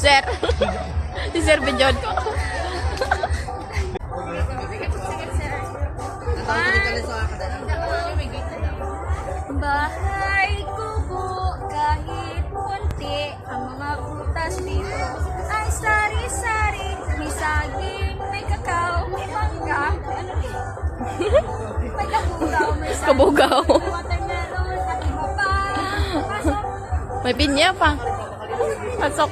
Sir. Si Sir Bidyon ko. Bahay kubo kahit konti, ang mga prutas dito ay sari-sari. May saging, may kakao, may mangga. Ano rin? May kabugaw, may saging, Kabugaw. may watermelon, at iba pa. Pasok. May pinya pa. Pasok.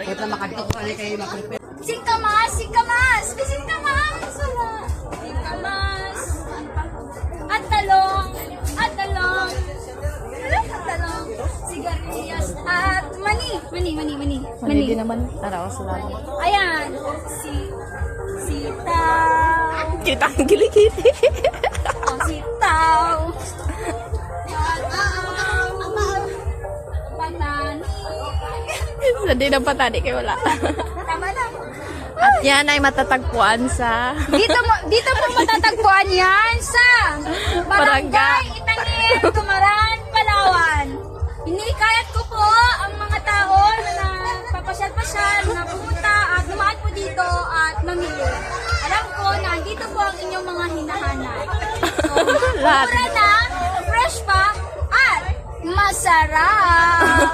Ito makadto ko ali kay maprepare. Singkamas! Singkamas! May singkamas! Wala! Singkamas! At talong! At talong! At talong! Sigarilyas at mani! Mani din naman. Tara, salamat. Ayan! Sitaw! Kita ang kilikiti. Oh, sitaw! Patani! Sa di ng patani kayo wala. Tama na! At yan ay matatagpuan sa Dito mo matatagpuan yan sa Barangay Itanin, Tumaran, Palawan. Inikayat ko po ang mga tao na papasyal-pasyal, na pumunta at lumaan po dito at mamili. Alam ko na dito po ang inyong mga hinahanap. So, Lahat. mura na, fresh pa, at masarap.